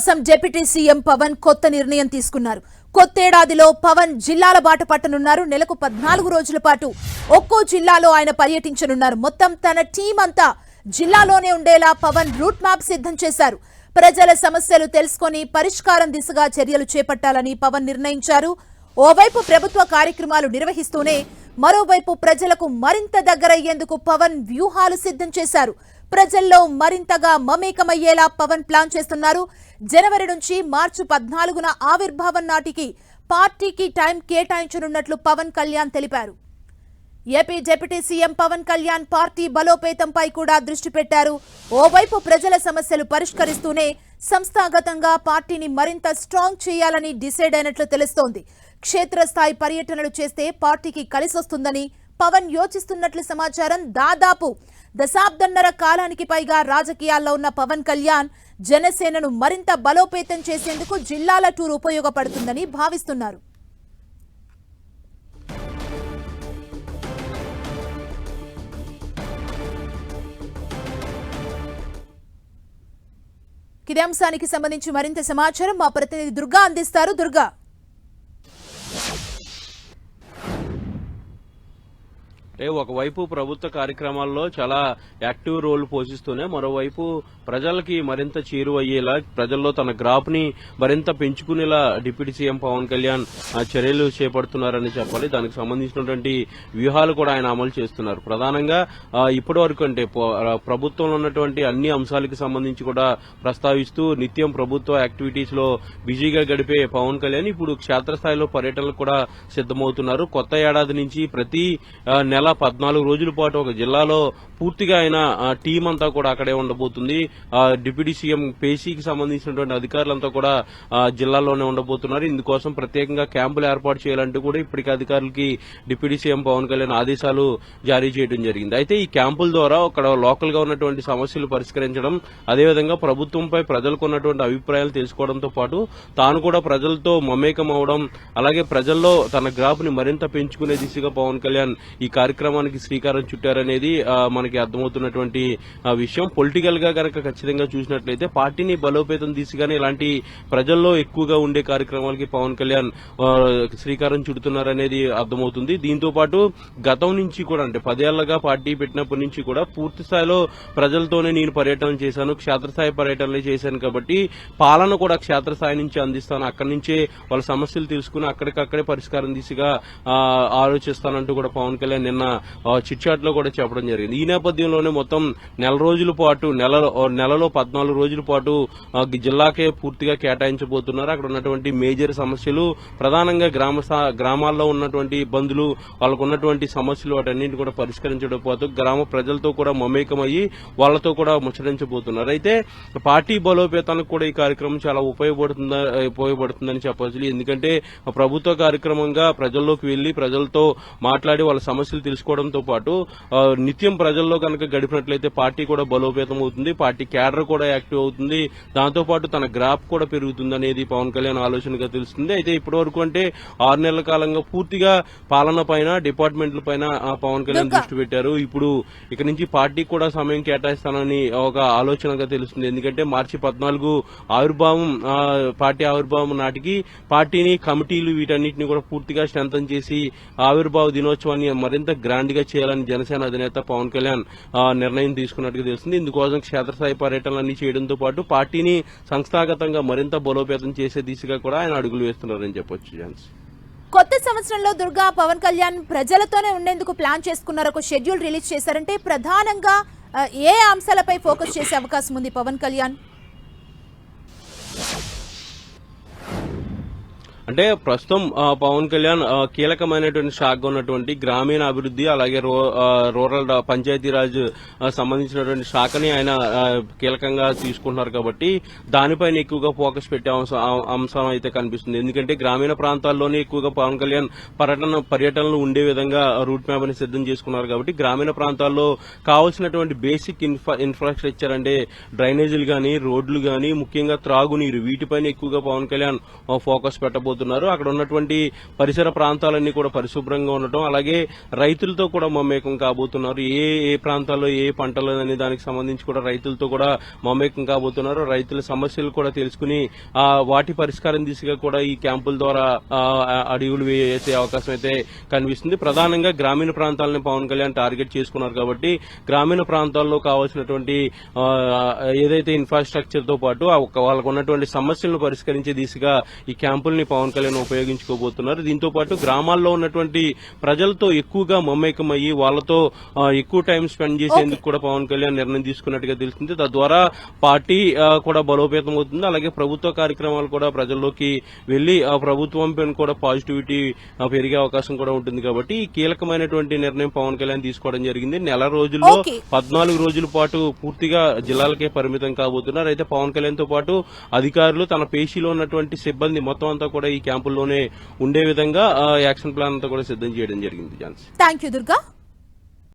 కోసం deputy CM Pawan కొత్త నిర్ణయం తీసుకున్నారు. కొత్తేడాదిలో పవన్ జిల్లాల బాట పట్టనున్నారు. నెలకు 14 రోజుల పాటు ఒక్కో జిల్లాలో ఆయన పర్యటించనున్నారు. మొత్తం తన టీం అంతా జిల్లాలోనే ఉండేలా పవన్ రూట్ మ్యాప్ సిద్ధం చేశారు. ప్రజల సమస్యలు తెలుసుకొని పరిష్కారం దిశగా చర్యలు చేపట్టాలని పవన్ నిర్ణయించారు. ఓవైపు ప్రభుత్వ కార్యక్రమాలు నిర్వహిస్తూనే మరోవైపు ప్రజలకు మరింత దగ్గరయ్యేందుకు పవన్ వ్యూహాలు సిద్ధం చేశారు. ప్రజల్లో మరింతగా మమేకమయ్యేలా పవన్ ప్లాన్ చేస్తున్నారు. జనవరి నుంచి మార్చి 14న ఆవిర్భావం నాటికి పార్టీకి టైం కేటాయించనున్నట్లు పవన్ కళ్యాణ్ తెలిపారు. AP deputy CM Pawan Kalyan party బలోపేతంపై కూడా దృష్టి పెట్టారు. ఓవైపు ప్రజల సమస్యలు పరిష్కరిస్తూనే సంస్థాగతంగా పార్టీని మరింత స్ట్రాంగ్ చేయాలని డిసైడ్ అయినట్లు తెలుస్తోంది. క్షేత్రస్థాయి పర్యటనలు చేస్తే పార్టీకి కలిసొస్తుందని పవన్ యోచిస్తున్నట్లు సమాచారం. దాదాపు దశాబ్దన్నర కాలానికి పైగా రాజకీయాల్లో ఉన్న పవన్ కళ్యాణ్ జనసేనను మరింత బలోపేతం చేసేందుకు జిల్లాల టూర్ ఉపయోగపడుతుందని భావిస్తున్నారు. ఇదే అంశానికి సంబంధించి మరింత సమాచారం మా ప్రతినిధి దుర్గా అందిస్తారు. దుర్గా, ఒకవైపు ప్రభుత్వ కార్యక్రమాల్లో చాలా యాక్టివ్ రోల్ పోషిస్తూనే మరోవైపు ప్రజలకి మరింత చేరువయ్యేలా ప్రజల్లో తన గ్రాఫ్ ని మరింత పెంచుకునేలా డిప్యూటీ సీఎం పవన్ కళ్యాణ్ చర్యలు చేపడుతున్నారని చెప్పాలి. దానికి సంబంధించినటువంటి వ్యూహాలు కూడా ఆయన అమలు చేస్తున్నారు. ప్రధానంగా ఇప్పటి వరకు అంటే ప్రభుత్వంలో ఉన్నటువంటి అన్ని అంశాలకు సంబంధించి కూడా ప్రస్తావిస్తూ నిత్యం ప్రభుత్వ యాక్టివిటీస్ లో బిజీగా గడిపే పవన్ కళ్యాణ్ ఇప్పుడు క్షేత్రస్థాయిలో పర్యటనలు కూడా సిద్దమవుతున్నారు. కొత్త ఏడాది నుంచి ప్రతి నెల 14 రోజుల పాటు ఒక జిల్లాలో పూర్తిగా ఆయన టీం అంతా కూడా అక్కడే ఉండబోతుంది. డిప్యూటీ సీఎం పేసీకి సంబంధించినటువంటి అధికారులంతా కూడా జిల్లాలోనే ఉండబోతున్నారు. ఇందుకోసం ప్రత్యేకంగా క్యాంపులు ఏర్పాటు చేయాలంటూ కూడా ఇప్పటికే అధికారులకి డిప్యూటీ సీఎం పవన్ కళ్యాణ్ ఆదేశాలు జారీ చేయడం జరిగింది. అయితే ఈ క్యాంపుల ద్వారా అక్కడ లోకల్ గా ఉన్నటువంటి సమస్యలు పరిష్కరించడం, అదేవిధంగా ప్రభుత్వంపై ప్రజలకు ఉన్నటువంటి అభిప్రాయాలు తెలుసుకోవడంతో పాటు తాను కూడా ప్రజలతో మమేకం అవడం, అలాగే ప్రజల్లో తన గ్రాఫ్ ని మరింత పెంచుకునే దిశగా పవన్ కళ్యాణ్ ఈ కార్యక్రమానికి శ్రీకారం చుట్టారనేది మనకి అర్థమవుతున్నటువంటి విషయం. పొలిటికల్ గా కనుక ఖచ్చితంగా చూసినట్లయితే పార్టీని బలోపేతం దిశగానే ఇలాంటి ప్రజల్లో ఎక్కువగా ఉండే కార్యక్రమాలకి పవన్ కళ్యాణ్ శ్రీకారం చుడుతున్నారనేది అర్థమవుతుంది. దీంతో పాటు గతం నుంచి కూడా అంటే 10 ఏళ్లగా పార్టీ పెట్టినప్పటి నుంచి కూడా పూర్తి స్థాయిలో ప్రజలతోనే నేను పర్యటన చేశాను, క్షేత్రస్థాయి పర్యటనలే చేశాను కాబట్టి పాలన కూడా క్షేత్రస్థాయి నుంచి అందిస్తాను, అక్కడి నుంచే వాళ్ళ సమస్యలు తెలుసుకుని అక్కడికక్కడే పరిష్కారం దిశగా ఆలోచిస్తానంటూ కూడా పవన్ కళ్యాణ్ నిన్న చిట్ చాట్ లో కూడా చెప్పడం జరిగింది. ఈ నేపథ్యంలోనే మొత్తం నెలలో 14 రోజుల పాటు జిల్లాకే పూర్తిగా కేటాయించబోతున్నారు. అక్కడ ఉన్నటువంటి మేజర్ సమస్యలు, ప్రధానంగా గ్రామాల్లో ఉన్నటువంటి ఇబ్బందులు, వాళ్ళకు ఉన్నటువంటి సమస్యలు వాటన్నింటినీ కూడా పరిష్కరించడం పాటు గ్రామ ప్రజలతో కూడా మమేకమయ్యి వాళ్లతో కూడా ముచ్చరించబోతున్నారు. అయితే పార్టీ బలోపేతానికి కూడా ఈ కార్యక్రమం చాలా ఉపయోగపడుతుందని చెప్పవచ్చు. ఎందుకంటే ప్రభుత్వ కార్యక్రమంగా ప్రజల్లోకి వెళ్లి ప్రజలతో మాట్లాడి వాళ్ళ సమస్యలు తెలుసుకోవడంతో పాటు నిత్యం ప్రజల్లో కనుక గడిపినట్లయితే పార్టీ కూడా బలోపేతం అవుతుంది, పార్టీ క్యాడర్ కూడా యాక్టివ్ అవుతుంది, దాంతో పాటు తన గ్రాఫ్ కూడా పెరుగుతుంది అనేది పవన్ కళ్యాణ్ ఆలోచనగా తెలుస్తుంది. అయితే ఇప్పటి వరకు అంటే 6 నెలల కాలంగా పూర్తిగా పాలన పైన, డిపార్ట్మెంట్ల పైన పవన్ కళ్యాణ్ దృష్టి పెట్టారు. ఇప్పుడు ఇక నుంచి పార్టీకి కూడా సమయం కేటాయిస్తానని ఒక ఆలోచనగా తెలుస్తుంది. ఎందుకంటే మార్చి 14 పార్టీ ఆవిర్భావం నాటికి పార్టీని, కమిటీలు వీటన్నిటిని కూడా పూర్తిగా స్ట్రెంథన్ చేసి ఆవిర్భావ దినోత్సవాన్ని మరింత గ్రాండ్ గా చేయాలని జనసేన అధినేత పవన్ కళ్యాణ్ నిర్ణయం తీసుకున్నట్టుగా తెలుస్తుంది. ఇందుకోసం క్షేత్రస్థాయి పర్యటనలన్నీ చేయడంతో పాటు పార్టీని సంస్థాగతంగా మరింత బలోపేతం చేసే దిశగా కూడా ఆయన అడుగులు వేస్తున్నారని చెప్పొచ్చు. కొత్త సంవత్సరంలో దుర్గా పవన్ కళ్యాణ్ ప్రజలతోనే ఉండేందుకు ప్లాన్ చేసుకున్నారు. ఒక షెడ్యూల్ రిలీజ్ చేశారంటే ప్రధానంగా ఏ అంశాలపై ఫోకస్ చేసే అవకాశం ఉంది పవన్ కళ్యాణ్? అంటే ప్రస్తుతం పవన్ కళ్యాణ్ కీలకమైనటువంటి శాఖగా ఉన్నటువంటి గ్రామీణ అభివృద్ధి, అలాగే రూరల్ పంచాయతీరాజ్ సంబంధించినటువంటి శాఖని ఆయన కీలకంగా తీసుకుంటున్నారు కాబట్టి దానిపైన ఎక్కువగా ఫోకస్ పెట్టే అంశం అయితే కనిపిస్తుంది. ఎందుకంటే గ్రామీణ ప్రాంతాల్లోనే ఎక్కువగా పవన్ కళ్యాణ్ పర్యటనలు ఉండే విధంగా రూట్ మ్యాప్ ని సిద్దం చేసుకున్నారు కాబట్టి గ్రామీణ ప్రాంతాల్లో కావాల్సినటువంటి బేసిక్ ఇన్ఫ్రాస్ట్రక్చర్ అంటే డ్రైనేజీలు గానీ, రోడ్లు గానీ, ముఖ్యంగా త్రాగునీరు, వీటిపైన ఎక్కువగా పవన్ కళ్యాణ్ ఫోకస్ పెట్టబోతున్నారు. కాబోతున్నారు. అక్కడ ఉన్నటువంటి పరిసర ప్రాంతాలన్నీ కూడా పరిశుభ్రంగా ఉండటం, అలాగే రైతులతో కూడా మమేకం కాబోతున్నారు. ఏ ఏ ప్రాంతాల్లో ఏ పంటలు అనే దానికి సంబంధించి కూడా రైతులతో కూడా మమేకం కాబోతున్నారు. రైతుల సమస్యలు కూడా తెలుసుకుని వాటి పరిష్కారం దిశగా కూడా ఈ క్యాంపుల ద్వారా అడుగులు వేసే అవకాశం అయితే కనిపిస్తుంది. ప్రధానంగా గ్రామీణ ప్రాంతాలను పవన్ కళ్యాణ్ టార్గెట్ చేసుకున్నారు కాబట్టి గ్రామీణ ప్రాంతాల్లో కావాల్సినటువంటి ఏదైతే ఇన్ఫ్రాస్ట్రక్చర్ తో పాటు వాళ్ళకు ఉన్నటువంటి సమస్యలను పరిష్కరించే దిశగా ఈ క్యాంపుల్ని పవన్ కళ్యాణ్ ఉపయోగించుకోబోతున్నారు. దీంతో పాటు గ్రామాల్లో ఉన్నటువంటి ప్రజలతో ఎక్కువగా మమేకమయ్యి వాళ్ళతో ఎక్కువ టైం స్పెండ్ చేసేందుకు కూడా పవన్ కళ్యాణ్ నిర్ణయం తీసుకున్నట్టుగా తెలుస్తుంది. తద్వారా పార్టీ కూడా బలోపేతం అవుతుంది. అలాగే ప్రభుత్వ కార్యక్రమాలు కూడా ప్రజల్లోకి వెళ్లి ఆ ప్రభుత్వం పైన కూడా పాజిటివిటీ పెరిగే అవకాశం కూడా ఉంటుంది. కాబట్టి ఈ కీలకమైనటువంటి నిర్ణయం పవన్ కళ్యాణ్ తీసుకోవడం జరిగింది. నెల రోజుల్లో 14 రోజుల పాటు పూర్తిగా జిల్లాలకే పరిమితం కాబోతున్నారు. అయితే పవన్ కళ్యాణ్ తో పాటు అధికారులు తన పేషీలో ఉన్నటువంటి సిబ్బంది మొత్తం అంతా కూడా ఈ క్యాంపుల్లోనే ఉండే విధంగా యాక్షన్ ప్లాన్ అంతా కూడా సిద్ధం చేయడం జరిగింది. థాంక్యూ దుర్గా.